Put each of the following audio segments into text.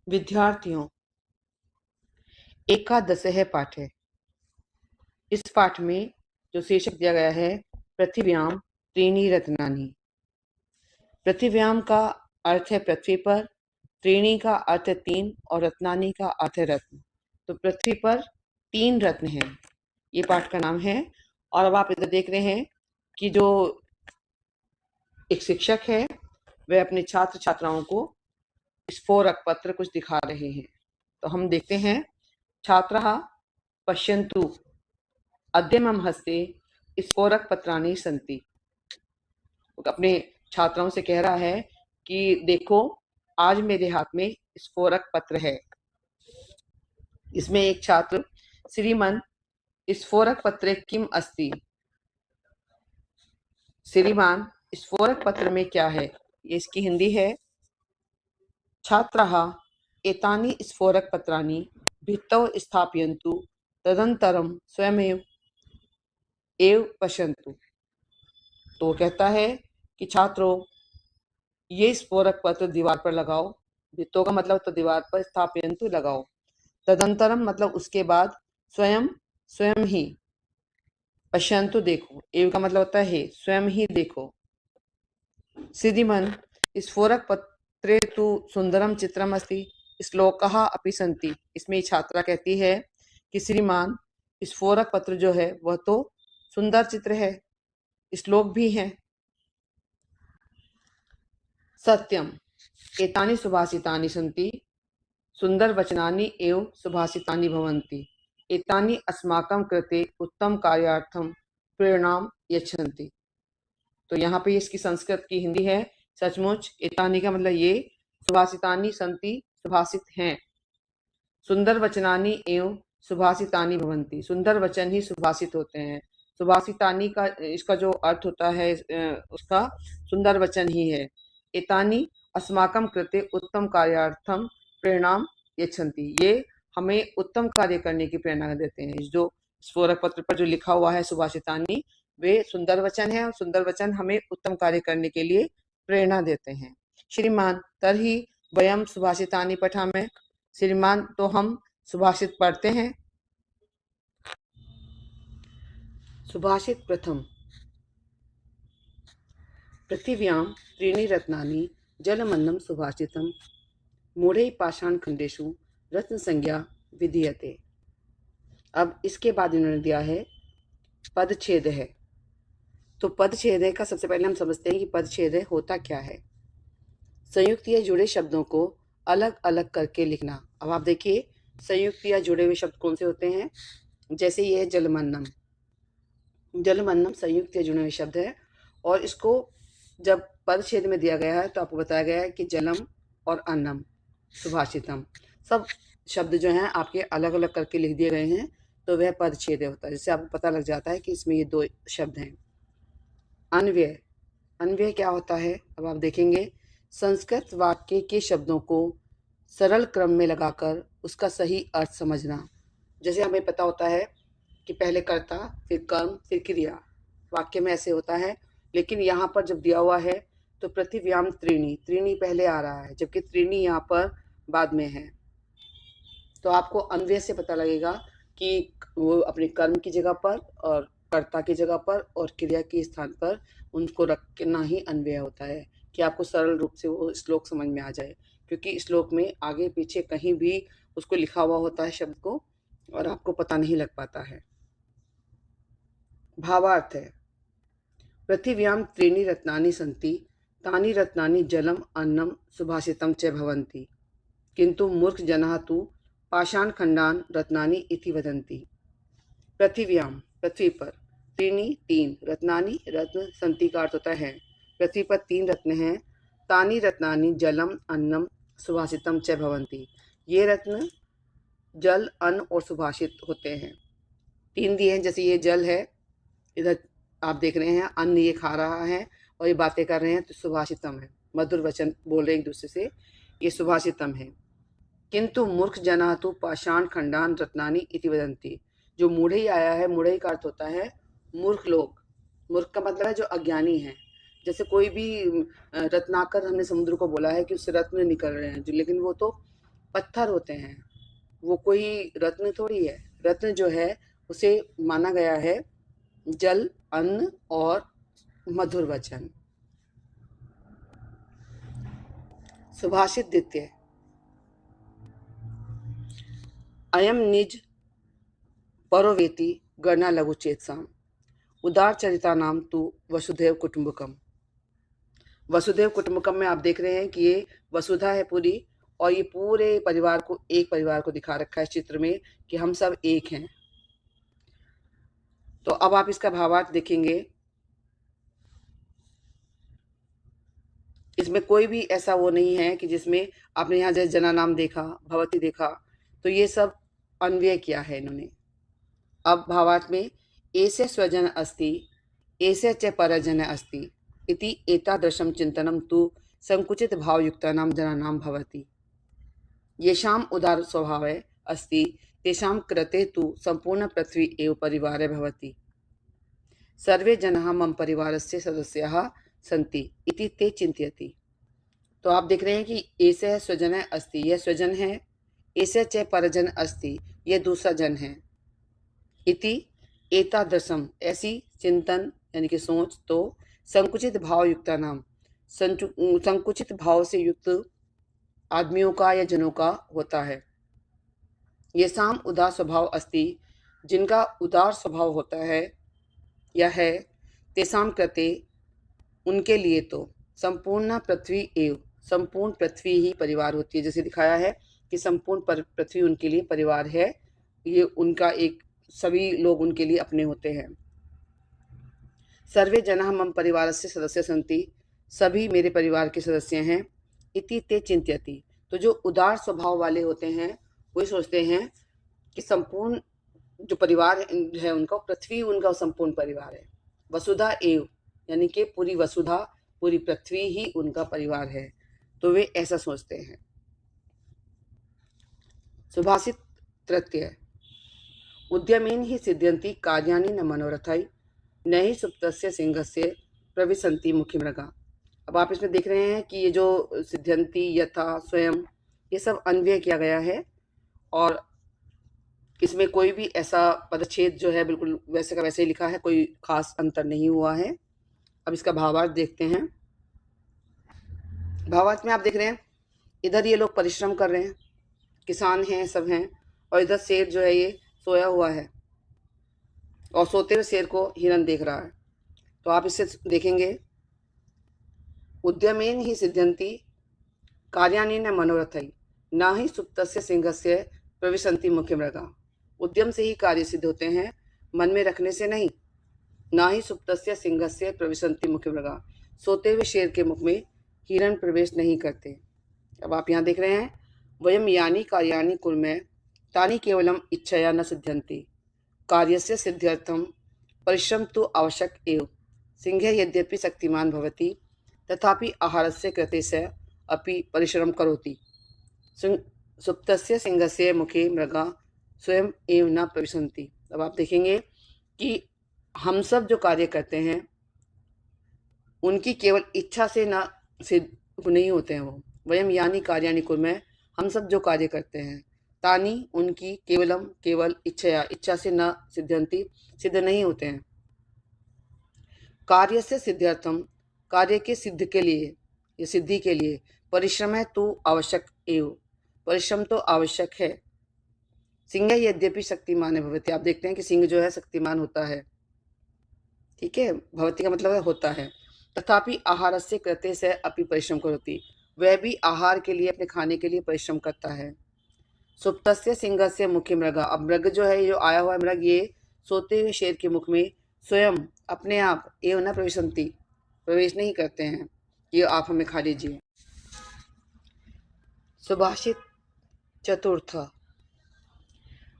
विद्यार्थियों, एकादशः पाठ है। इस पाठ में जो शीर्षक दिया गया है पृथिव्यां त्रीणि रत्नानि। पृथिव्याम का अर्थ है पृथ्वी पर, त्रीणि का अर्थ है तीन और रत्नानि का अर्थ है रत्न। तो पृथ्वी पर 3 रत्न हैं, ये पाठ का नाम है। और अब आप इधर देख रहे हैं कि जो एक शिक्षक है वह अपने छात्र छात्राओं को स्फोरक पत्र कुछ दिखा रहे हैं। तो हम देखते हैं। छात्राः पश्यन्तु, अद्य मम हस्ते स्फोरक पत्राणि सन्ति। अपने छात्राओं से कह रहा है कि देखो, आज मेरे हाथ में स्फोरक पत्र है। इसमें एक छात्र, श्रीमन स्फोरक पत्रे किम अस्ति। श्रीमान, स्फोरक पत्र में क्या है? ये इसकी हिंदी है। छात्राः एतानि स्फोरक पत्राणि भित्तौ स्थापयन्तु, तदनन्तरं स्वयमेव पश्यन्तु। तो वो कहता है कि छात्रों, ये स्फोरक पत्र दीवार पर लगाओ। भित्तों का मतलब तो दीवार पर, स्थापयन्तु लगाओ, तदंतरम मतलब उसके बाद, स्वयं ही, पश्यन्तु देखो, एव का मतलब होता है स्वयं ही देखो। श्रीमन् स्फोरक पत्रे तु सुंदरम चित्रम अस्ति, श्लोकः अपि सन्ति। इसमें छात्रा कहती है कि श्रीमान, स्फोरक पत्र जो है वह तो सुंदर चित्र है, श्लोक भी हैं। सत्यम एतानि सुभाषितानि सन्ति, सुंदर वचनानि एव सुभाषितानि भवन्ति। एतानि अस्माकं कृते उत्तम कार्यार्थम प्रेरणां यच्छन्ति। तो यहाँ पे इसकी संस्कृत की हिंदी है। सचमुच, एतानि का मतलब ये, सुभाषितानि सन्ति सुभाषित हैं, सुंदर वचनानि एव सुभाषितानि भवन्ति, सुंदर वचन ही सुभाषित होते हैं। सुभाषितानि का इसका जो अर्थ होता है उसका सुंदर वचन ही है। एतानि अस्माकं कृते उत्तम कार्यार्थम प्रेरणां यच्छन्ति, ये हमें उत्तम कार्य करने की प्रेरणा देते हैं। जो स्फोरक पत्र पर जो लिखा हुआ है सुभाषितानि, वे सुंदर वचन है और सुंदर वचन हमें उत्तम कार्य करने के लिए प्रेरणा देते हैं। श्रीमान तर्हि वयम सुभाषितानि पठामः। श्रीमान, तो हम सुभाषित पढ़ते हैं। सुभाषित प्रथम। पृथिव्यां त्रीणि रत्नानि जलमन्नं सुभाषितम्, मूढ़ैः पाषाणखण्डेषु रत्न संज्ञा विधीयते। अब इसके बाद इन्होंने दिया है पदच्छेद है। तो पदच्छेद का सबसे पहले हम समझते हैं कि पदच्छेद होता क्या है। संयुक्त या जुड़े शब्दों को अलग अलग करके लिखना। अब आप देखिए, संयुक्त या जुड़े हुए शब्द कौन से होते हैं। जैसे ये है जलमन्नम। जलमन्नम संयुक्त या जुड़े हुए शब्द है, और इसको जब पदच्छेद में दिया गया है तो आपको बताया गया है कि जलम और अन्नम सुभाषितम, सब शब्द जो हैं आपके अलग अलग करके लिख दिए गए हैं, तो वह पदच्छेद होता है, जिससे आपको पता लग जाता है कि इसमें ये 2 शब्द हैं। अन्वय। अन्वय क्या होता है, अब आप देखेंगे। संस्कृत वाक्य के शब्दों को सरल क्रम में लगाकर उसका सही अर्थ समझना। जैसे हमें पता होता है कि पहले कर्ता, फिर कर्म, फिर क्रिया, वाक्य में ऐसे होता है। लेकिन यहाँ पर जब दिया हुआ है तो पृथिव्याम त्रीणि, त्रीणि पहले आ रहा है, जबकि त्रीणि यहाँ पर बाद में है। तो आपको अन्वय से पता लगेगा कि वो अपने कर्म की जगह पर और कर्ता की जगह पर और क्रिया के स्थान पर उनको रखना ही अन्वय होता है, कि आपको सरल रूप से वो श्लोक समझ में आ जाए। क्योंकि श्लोक में आगे पीछे कहीं भी उसको लिखा हुआ होता है शब्द को, और आपको पता नहीं लग पाता है। भावार्थ है, पृथिव्यां त्रीणि रत्नानि सन्ति, तानि रत्नानि जलम अन्नम सुभाषितम च भवन्ति, किंतु मूर्ख जनाः तु पाषाणखण्डान् रत्नानि इति वदन्ति। पृथिव्यां पृथ्वी पर, त्रीणि तीन, रत्नानि रत्न, सन्ति का अर्थ होता है पृथ्वी पर 3 रत्न हैं। तानि रत्नानि जलम अन्नम सुभाषितम च भवन्ति, ये रत्न जल, अन्न और सुभाषित होते हैं। 3 दिए हैं, जैसे ये जल है, इधर आप देख रहे हैं अन्न ये खा रहा है और ये बातें कर रहे हैं, तो सुभाषितम है, मधुर वचन बोल रहे हैं एक दूसरे से, ये सुभाषितम है। किंतु मूर्ख जनाः तु पाषाण खंडान रत्नानि इति वदन्ति, जो मूढ़ई आया है, मूढ़ई का अर्थ होता है मूर्ख लोग। मूर्ख का मतलब है जो अज्ञानी है। जैसे कोई भी रत्नाकर, हमने समुद्र को बोला है कि उससे रत्न निकल रहे हैं, लेकिन वो तो पत्थर होते हैं, वो कोई रत्न थोड़ी है। रत्न जो है उसे माना गया है जल, अन्न और मधुर वचन। सुभाषित द्वितीय। अयम निज परोवेति गणना लघु चेतसाम उदार चरिता नाम तु वसुधैव कुटुंबकम। वसुधैव कुटुंबकम में आप देख रहे हैं कि ये वसुधा है पूरी, और ये पूरे परिवार को, एक परिवार को दिखा रखा है इस चित्र में कि हम सब एक हैं। तो अब आप इसका भावार्थ देखेंगे। इसमें कोई भी ऐसा वो नहीं है कि जिसमें आपने यहाँ जैसे जना नाम देखा, भवती देखा, तो ये सब अन्वय किया है इन्होंने। अब भावार्थ में एसे स्वजन अस्ति एसे च परजन अस्ति इति एतादृशं चिंतनं तु संकुचित भावयुक्तानां जनानां भवति। येषाम् उदार स्वभावः अस्ति तेषां कृते तु संपूर्ण पृथ्वी एव परिवारः भवति। सर्वे जनाः मम परिवारस्य सदस्याः संति इति ते चिंत्यति। तो आप देख रहे हैं कि ऐसे स्वजन अस्ति, यह स्वजन है, ऐसे च परजन अस्ति, यह दूसरा जन है, इति एतादृशम, ऐसी चिंतन यानी कि सोच, तो संकुचित भाव युक्ता नाम, संकुचित भाव से युक्त आदमियों का या जनों का होता है। ये साम उदार स्वभाव अस्ति, जिनका उदार स्वभाव होता है या है, तेसाम कृते, उनके लिए तो संपूर्ण पृथ्वी एव, संपूर्ण पृथ्वी ही परिवार होती है। जैसे दिखाया है कि संपूर्ण पृथ्वी उनके लिए परिवार है, ये उनका एक, सभी लोग उनके लिए अपने होते हैं। सर्वे जनाः मम परिवारस्य सदस्य सन्ति, सभी मेरे परिवार के सदस्य हैं। इति ते चिंत्यति, तो जो उदार स्वभाव वाले होते हैं वही सोचते हैं कि संपूर्ण जो परिवार है उनका, पृथ्वी उनका संपूर्ण परिवार है। वसुधा एव, यानी कि पूरी वसुधा, पूरी पृथ्वी ही उनका परिवार है, तो वे ऐसा सोचते हैं। सुभाषित तृतीय। उद्यमेन ही सिद्ध्यन्ति कार्याणि न मनोरथाय न ही सुप्तस्य सिंहस्य प्रविशन्ति मुखी मृगा। अब आप इसमें देख रहे हैं कि ये जो सिद्ध्यन्ति, यथा, स्वयं, ये सब अन्वय किया गया है, और इसमें कोई भी ऐसा पदच्छेद जो है बिल्कुल वैसे का वैसे ही लिखा है, कोई खास अंतर नहीं हुआ है। अब इसका भावार्थ देखते हैं। भावार्थ में आप देख रहे हैं, इधर ये लोग परिश्रम कर रहे हैं, किसान हैं, सब हैं, और इधर शेर जो है ये सोया हुआ है, और सोते हुए शेर को हिरन देख रहा है। तो आप इससे देखेंगे, उद्यमेन ही सिद्ध्यन्ति कार्याणि न मनोरथै न ही सुप्तस्य सिंहस्य प्रविशन्ति मुखे मृगा। उद्यम से ही कार्य सिद्ध होते हैं, मन में रखने से नहीं। ना ही सुप्तस्य सिंहस्य प्रविशन्ति मुखे मृगा, सोते हुए शेर के मुख में हिरण प्रवेश नहीं करते। अब आप यहाँ देख रहे हैं, वयम यानी कार्याणि कुर्मः तानि केवलम इच्छया न सिद्ध्यन्ति कार्यस्य सिद्ध्यर्थम परिश्रम तो आवश्यक एव। सिंह यद्यपि शक्तिमान भवति तथापि आहारस्य कृते स अपि परिश्रम करोति। सुप्तस्य सिंहस्य मुखे मृगा स्वयं एव न प्रविशन्ति। अब आप देखेंगे कि हम सब जो कार्य करते हैं उनकी केवल इच्छा से न सिद्ध नहीं होते हैं वो। वयम यानी कार्याणि कुर्मः, हम सब जो कार्य करते हैं, तानी उनकी, केवलम केवल, इच्छया इच्छा से न सिद्ध्यन्ति सिद्ध नहीं होते हैं। कार्य से सिद्ध्यर्थम, कार्य के सिद्ध के लिए या सिद्धि के लिए, परिश्रम है तो आवश्यक एव, परिश्रम तो आवश्यक है। सिंह यद्यपि शक्तिमान भवति, आप देखते हैं कि सिंह जो है शक्तिमान होता है, ठीक है, भवति का मतलब है होता है। तथापि आहार से कृते से अपि परिश्रम करोति, वह भी आहार के लिए, अपने खाने के लिए परिश्रम करता है। सुप्तस्य सिंहस्य मुखे मृगा, अब मृग जो है, जो आया हुआ मृग, ये सोते हुए शेर के मुख में स्वयं अपने आप एव न प्रविशन्ति, प्रवेश नहीं करते हैं, ये आप हमें खा लीजिए। सुभाषित चतुर्थ।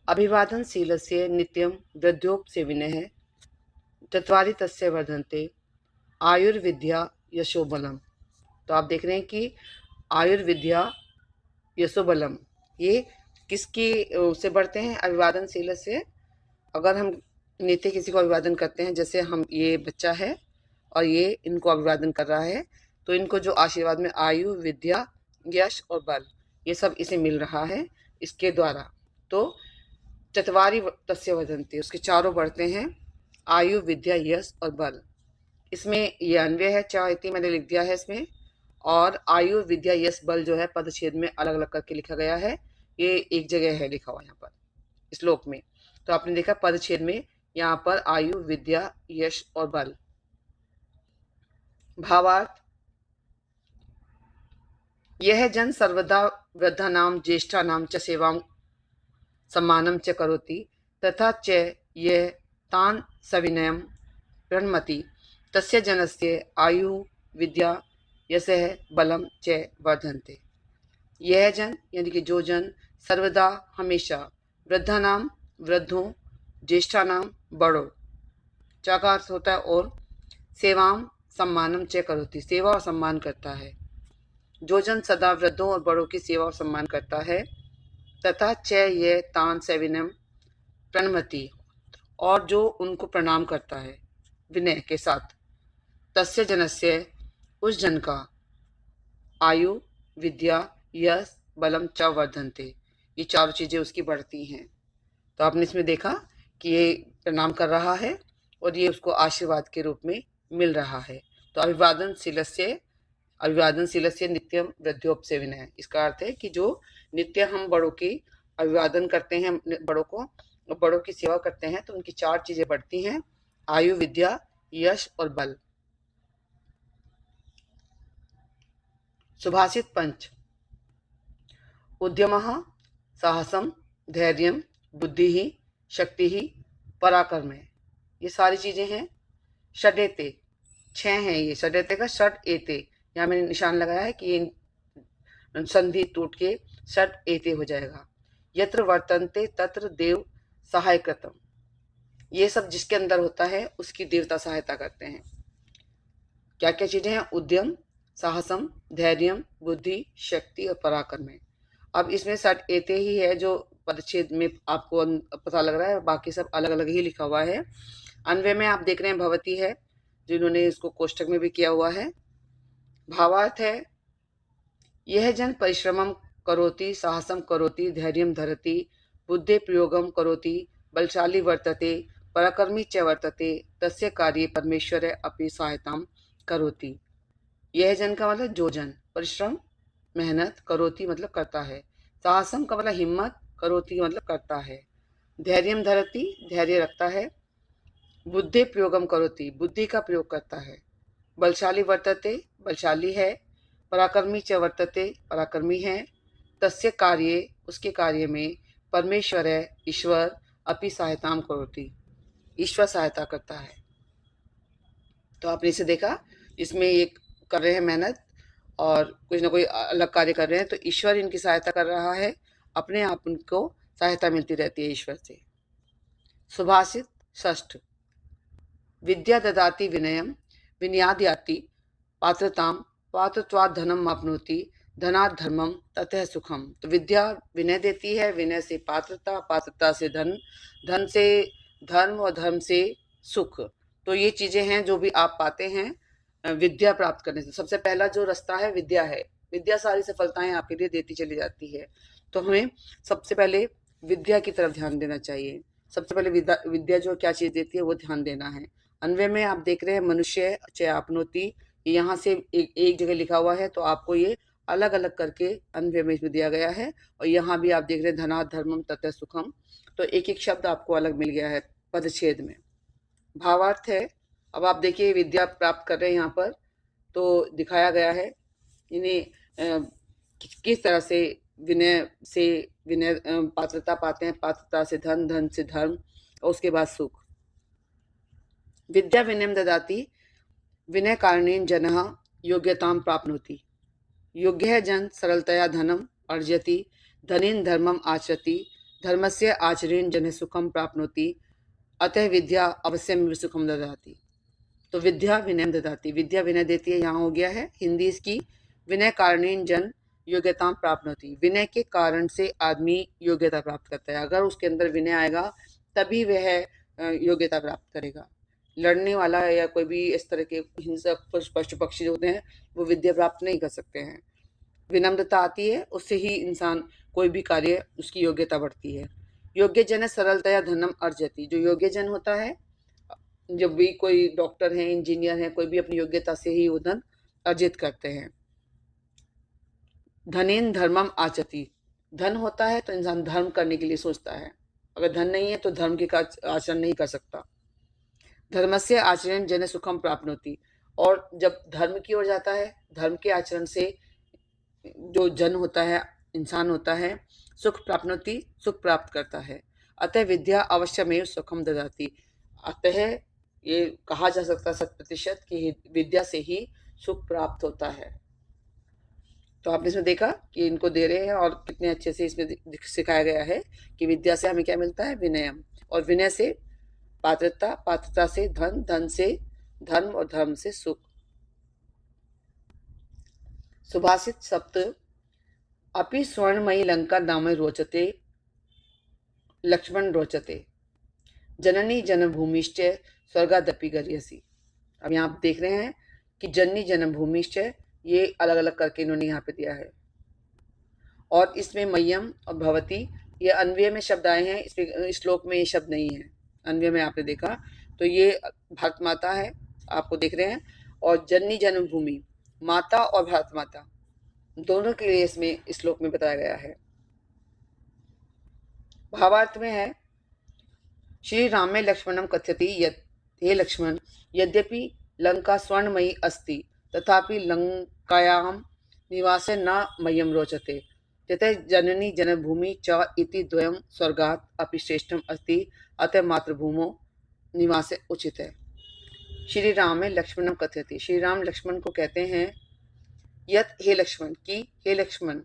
अभिवादनशीलस्य नित्यं वृद्धोपसेविनः चत्वारि तस्य वर्धन्ते आयुर्विद्या यशोबलम। तो आप देख रहे हैं कि आयुर्विद्या यशोबलम, ये किसकी से बढ़ते हैं? अभिवादनशील से। अगर हम नित्य किसी को अभिवादन करते हैं, जैसे हम, ये बच्चा है और ये इनको अभिवादन कर रहा है, तो इनको जो आशीर्वाद में आयु, विद्या, यश और बल, ये सब इसे मिल रहा है इसके द्वारा। तो चत्वारि तस्य वदन्ति, उसके चारों बढ़ते हैं, आयु, विद्या, यश और बल। इसमें ये अन्वय है, च इति मैंने लिख दिया है इसमें, और आयु, विद्या, यश, बल जो है पदच्छेद में अलग अलग करके लिखा गया है। ये एक जगह है लिखा हुआ यहाँ पर श्लोक में। तो आपने देखा पदच्छेद में यहाँ पर आयु, विद्या, यश और बल। भावार्थ, यह जन सर्वदा वृद्धानां ज्येष्ठानां च सेवां सम्मानं च करोति, तथा च यह तान् सविनयं प्रणमति, तस्य जनस्य आयु, विद्या, यशः, बलं च वर्धन्ते। यह जन यानी कि जो जन सर्वदा हमेशा वृद्धानाम वृद्धों, ज्येष्ठानाम बड़ों, च का अर्थ होता है और, सेवाम सम्मानम च करोति, सेवा और सम्मान करता है। जो जन सदा वृद्धों और बड़ों की सेवा और सम्मान करता है, तथा च ये तान सविनम प्रणमति, और जो उनको प्रणाम करता है विनय के साथ, तस्य जनस्य, उस जन का, आयु, विद्या, यश, बलम च वर्धन्ते, ये चारों चीज़ें उसकी बढ़ती हैं। तो आपने इसमें देखा कि ये प्रणाम कर रहा है और ये उसको आशीर्वाद के रूप में मिल रहा है। तो अभिवादनशीलस्य नित्यम वृद्ध्योपसेविनः, इसका अर्थ है कि जो नित्य हम बड़ों की अभिवादन करते हैं, बड़ों को, बड़ों की सेवा करते हैं, तो उनकी चार चीजें बढ़ती हैं, आयु, विद्या, यश और बल। सुभाषित पंच, उद्यमः साहसम धैर्यम बुद्धि शक्ति पराक्रम, ये सारी चीजें हैं। षडेते, 6 हैं ये, षडेते का षड एते, यहाँ मैंने निशान लगाया है कि ये संधि टूट के षड एते हो जाएगा। यत्र वर्तन्ते तत्र देव सहायकृतम, ये सब जिसके अंदर होता है उसकी देवता सहायता करते हैं। क्या क्या चीजें हैं? उद्यम, साहसम, धैर्यम, बुद्धि, शक्ति और पराक्रम। अब इसमें षड एते ही है जो पदच्छेद में आपको पता लग रहा है, बाकी सब अलग अलग ही लिखा हुआ है। अन्वय में आप देख रहे हैं भवती है, जिन्होंने इसको कोष्टक में भी किया हुआ है। भावार्थ है, यह जन परिश्रमम करोति, साहसम करोति, धैर्यम धरति, बुद्धि प्रयोगम करोति, बलशाली वर्तते, पराक्रमी च वर्तते, तस्य कार्ये परमेश्वर अपि सहायताम करोति। यह जन का मतलब जो जन, परिश्रम मेहनत, करोति मतलब करता है, साहसम का मतलब हिम्मत, करोति मतलब करता है, धैर्यम धरति धैर्य रखता है, बुद्धि प्रयोगम करोति बुद्धि का प्रयोग करता है, बलशाली वर्तते बलशाली है, पराक्रमी च वर्तते पराक्रमी है, तस्य कार्ये उसके कार्य में, परमेश्वर है ईश्वर, अपि सहायताम करोति ईश्वर सहायता करता है। तो आपने इसे देखा, इसमें ये कर रहे हैं मेहनत और कुछ ना कोई अलग कार्य कर रहे हैं, तो ईश्वर इनकी सहायता कर रहा है, अपने आप उनको सहायता मिलती रहती है ईश्वर से। सुभाषित षष्ठ, विद्या ददाति विनयम विनयाद्याति पात्रताम पात्रत्वात् धनम आपनोति धनात् धर्मम ततः सुखम। तो विद्या विनय देती है, विनय से पात्रता, पात्रता से धन, धन से धर्म और धर्म से सुख। तो ये चीजें हैं जो भी आप पाते हैं विद्या प्राप्त करने से। सबसे पहला जो रास्ता है विद्या है, विद्या सारी सफलताएं आपके लिए देती चली जाती है। तो हमें सबसे पहले विद्या की तरफ ध्यान देना चाहिए। सबसे पहले विद्या जो क्या चीज देती है वो ध्यान देना है। अन्वय में आप देख रहे हैं मनुष्य च आपनोति, यहाँ से एक जगह लिखा हुआ है, तो आपको ये अलग अलग करके अन्वय में इसमें दिया गया है। और यहाँ भी आप देख रहे हैं धनात् धर्मम ततः सुखम, तो एक एक शब्द आपको अलग मिल गया है पदच्छेद में। भावार्थ है, अब आप देखिए विद्या प्राप्त कर रहे हैं यहाँ पर, तो दिखाया गया है इन्हें किस तरह से विनय पात्रता पाते हैं, पात्रता से धन, धन से धर्म और उसके बाद सुख। विद्या विनयम ददाति विनय कारणेन जनः योग्यतां प्राप्नोति, योग्यः जन सरलतया धनम अर्जति, धनेन धर्मम आचरति, धर्मस्य आचरेण जनः सुखम प्राप्नोति, अतः विद्या अवश्यम सुखम ददाति। तो विद्या विनय ददाति, विद्या विनय देती है, यहाँ हो गया है हिंदी इसकी। विनय कारणेन जन योग्यता प्राप्नोति, विनय के कारण से आदमी योग्यता प्राप्त करता है। अगर उसके अंदर विनय आएगा तभी वह योग्यता प्राप्त करेगा। लड़ने वाला या कोई भी इस तरह के हिंसक पशु पक्षी होते हैं वो विद्या प्राप्त नहीं कर सकते हैं। विनम्रता आती है, उससे ही इंसान कोई भी कार्य उसकी योग्यता बढ़ती है। योग्य जन सरलतया धनम अर्जति, जो योग्य जन होता है, जब भी कोई डॉक्टर है, इंजीनियर है, कोई भी अपनी योग्यता से ही वो धन अर्जित करते हैं। धनेन धर्मम आचति, धन होता है तो इंसान धर्म करने के लिए सोचता है, अगर धन नहीं है तो धर्म के आचरण नहीं कर सकता। धर्मस्य आचरण जन सुखम प्राप्नोति, और जब धर्म की ओर जाता है, धर्म के आचरण से जो जन होता है, इंसान होता है, सुख प्राप्नोति, सुख प्राप्त करता है। अतः विद्या अवश्यमेव सुखम ददाति, अतः ये कहा जा सकता 100% कि विद्या से ही सुख प्राप्त होता है। तो आपने इसमें देखा कि इनको दे रहे हैं और कितने अच्छे से इसमें सिखाया गया है कि विद्या से हमें क्या मिलता है, विनयम, और विनय से पात्रता, पात्रता से धन, धन से धर्म, और धर्म से सुख। सुभाषित सप्त, अपि स्वर्णमयी लंका नाम रोचते लक्ष्मण रोचते, जननी जन्मभूमिश्च स्वर्गादपि गर्यसी। अब यहाँ आप देख रहे हैं कि जननी जन्मभूमिश्च, ये अलग अलग करके इन्होंने यहाँ पे दिया है, और इसमें मय्यम और भवती ये अन्वय में शब्द आए हैं, इसमें श्लोक में ये शब्द नहीं है, अन्वय में आपने देखा तो ये भारत माता है, आपको देख रहे हैं, और जननी जन्मभूमि, माता और भारत माता दोनों के लिए इसमें श्लोक में बताया गया है। भावार्थ में है, श्री राम में लक्ष्मणम कथ्यति यत्, हे लक्ष्मण, यद्यपि लंका स्वर्णमयी अस्ति तथापि लंकायां निवासे न मह्यम रोचते, ततः जननी जन्मभूमि च इति द्वयं स्वर्गात् अपि श्रेष्ठम अस्ति, अतः मातृभूमो निवासे उचित है। श्री राम में लक्ष्मणम कथ्यति, श्री राम लक्ष्मण को कहते हैं, यत्, हे लक्ष्मण, की, हे लक्ष्मण,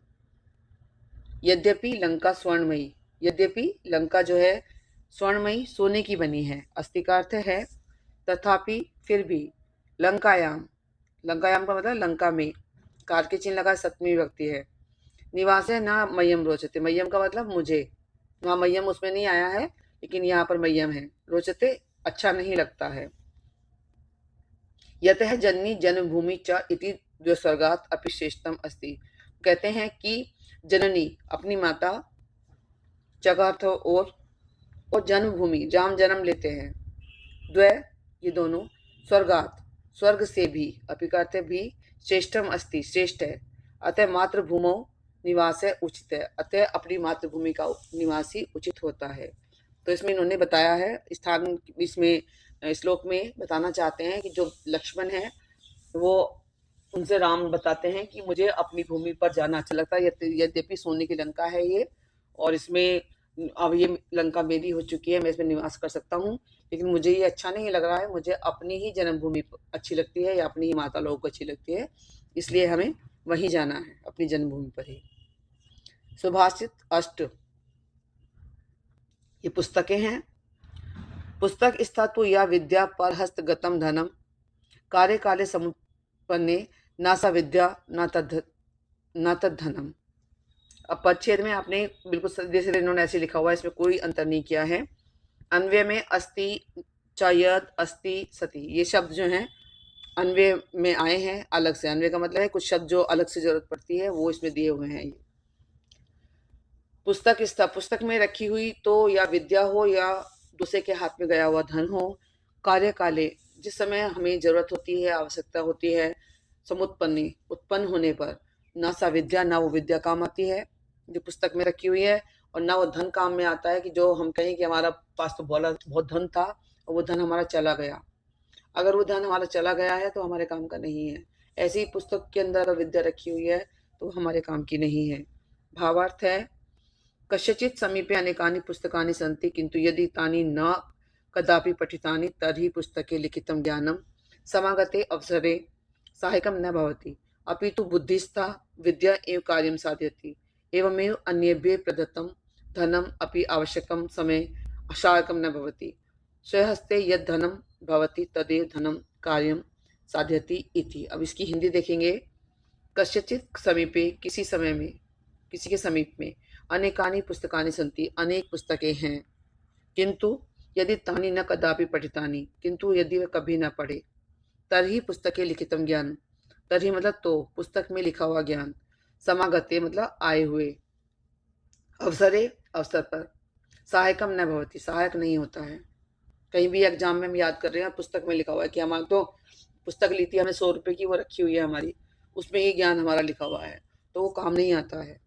यद्यपि लंका स्वर्णमयी, यद्यपि लंका जो है स्वर्णमयी, सोने की बनी है, अस्ति का अर्थ है तथापि, फिर भी, लंकायाम, लंकायाम का मतलब लंका में, कार के चिन्ह लगा, सप्तमी विभक्ति है, निवास है ना मय्यम रोचते, मय्यम का मतलब मुझे, वहाँ मय्यम उसमें नहीं आया है, लेकिन यहाँ पर मय्यम है, रोचते अच्छा नहीं लगता है। यतः जननी जन्मभूमि च इति जो स्वर्गात अपि श्रेष्ठतम अस्ति, कहते हैं कि जननी अपनी माता, जगह और जन्मभूमि जहाँ जन्म लेते हैं, द्वय ये दोनों, स्वर्गात स्वर्ग से भी, अपि का अर्थ भी, श्रेष्ठम अस्ति श्रेष्ठ है, अतः मातृभूमो निवास है उचित है, अतः अपनी मातृभूमि का निवास ही उचित होता है। तो इसमें इन्होंने बताया है स्थान, इसमें श्लोक में बताना चाहते हैं कि जो लक्ष्मण है वो उनसे राम बताते हैं कि मुझे अपनी भूमि पर जाना अच्छा लगता है, यद्यपि सोने की लंका है ये, और इसमें अब ये लंका मेरी हो चुकी है, मैं इसमें निवास कर सकता हूँ, लेकिन मुझे ये अच्छा नहीं लग रहा है, मुझे अपनी ही जन्मभूमि अच्छी लगती है या अपनी ही माता लोगों को अच्छी लगती है, इसलिए हमें वहीं जाना है, अपनी जन्मभूमि पर ही। सुभाषित अष्ट, ये पुस्तकें हैं। पुस्तक स्थातु या विद्या पर हस्तगतम धनम, कार्य काले समुत्पन्ने ना सा विद्या ना तद्धनम। अब परिच्छेद में आपने बिल्कुल सीधे सीधे इन्होंने ऐसे लिखा हुआ है, इसमें कोई अंतर नहीं किया है। अन्वय में अस्ति, चयद, अस्ति, सती, ये शब्द जो हैं अन्वय में आए हैं अलग से। अन्वय का मतलब है कुछ शब्द जो अलग से जरूरत पड़ती है वो इसमें दिए हुए हैं। ये पुस्तक पुस्तक में रखी हुई तो या विद्या हो या दूसरे के हाथ में गया हुआ धन हो, कार्य काले, जिस समय हमें जरूरत होती है, आवश्यकता होती है, समुत्पन्नी, उत्पन्न होने पर, ना सा विद्या, ना वो विद्या काम आती है जो पुस्तक में रखी हुई है, और ना वो धन काम में आता है कि जो हम कहें कि हमारा पास तो बहुत धन था और वो धन हमारा चला गया। अगर वो धन हमारा चला गया है तो हमारे काम का नहीं है। ऐसी पुस्तक के अंदर विद्या रखी हुई है तो हमारे काम की नहीं है। भावार्थ है, कस्यचित् समीपे अनेकानि पुस्तकानि सन्ति किन्तु यदि तानि न कदापि पठितानि तर्हि पुस्तके लिखितं ज्ञानं समागते अवसरे सहायकं न भवति, अपि तु बुद्धिस्था विद्या एव कार्यं साधयति। एवमेव अन्येभ्यः प्रदत्तं धनम् अपि आवश्यकं समये सहायकं न भवति। स्वहस्ते यद् धनं भवति तदेव धनं कार्यं साधयति इति। अब इसकी हिंदी देखेंगे। कस्यचित् समीपे, किसी समय में, किसी के समीप में, अनेकानि पुस्तकानि सन्ति, अनेक पुस्तकें हैं, किंतु यदि तानि न कदापि पठितानि, किंतु यदि वे कभी न पढ़े, तर्हि पुस्तके लिखितं ज्ञान, तर्हि मतलब तो पुस्तक में लिखा हुआ ज्ञान, समागते मतलब आए हुए, अवसरे अवसर पर, सहायकम न भवति सहायक नहीं होता है। कहीं भी एग्जाम में हम याद कर रहे हैं, पुस्तक में लिखा हुआ है कि हमारे तो पुस्तक ली थी हमने 100 रुपए की, वो रखी हुई है हमारी, उसमें ही ज्ञान हमारा लिखा हुआ है, तो वो काम नहीं आता है।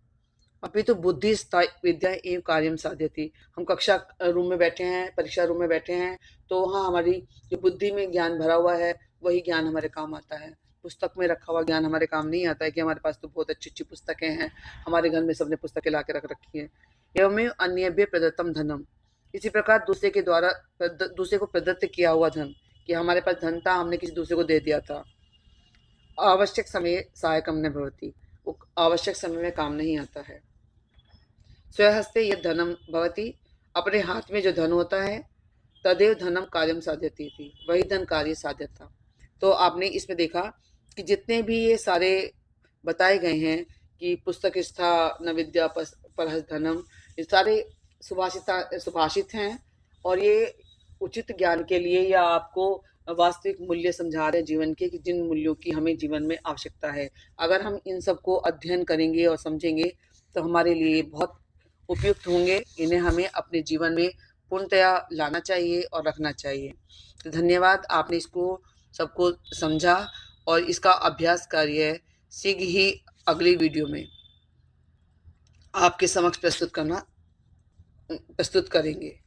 अभी तो बुद्धि विद्या एवं कार्यम साध्यति, हम कक्षा रूम में बैठे हैं, परीक्षा रूम में बैठे हैं, तो वहाँ हमारी जो बुद्धि में ज्ञान भरा हुआ है वही ज्ञान हमारे काम आता है। पुस्तक में रखा हुआ ज्ञान हमारे काम नहीं आता है कि हमारे पास तो बहुत अच्छी अच्छी पुस्तकें हैं, हमारे घर में सबने पुस्तकें ला के रख रखी हैं। एवं अन्यभ्य प्रदत्तम धनम, इसी प्रकार दूसरे के द्वारा दूसरे को प्रदत्त किया हुआ धन, कि हमारे पास धन था, हमने किसी दूसरे को दे दिया था, आवश्यक समय सहायकम न भवति, वो आवश्यक समय में काम नहीं आता है। स्वहस्ते यद धनम भवति, अपने हाथ में जो धन होता है, तदेव धनम कार्यम साध्यति थी, वही धन कार्य साध्यता। तो आपने इसमें देखा कि जितने भी ये सारे बताए गए हैं कि पुस्तक स्था न विद्या पर धनम, ये सारे सुभाषित हैं, और ये उचित ज्ञान के लिए या आपको वास्तविक मूल्य समझा रहे हैं जीवन के, कि जिन मूल्यों की हमें जीवन में आवश्यकता है। अगर हम इन सबको अध्ययन करेंगे और समझेंगे तो हमारे लिए बहुत उपयुक्त होंगे। इन्हें हमें अपने जीवन में पूर्णतया लाना चाहिए और रखना चाहिए। तो धन्यवाद, आपने इसको सबको समझा और इसका अभ्यास कार्य शीघ्र ही अगली वीडियो में आपके समक्ष प्रस्तुत करेंगे।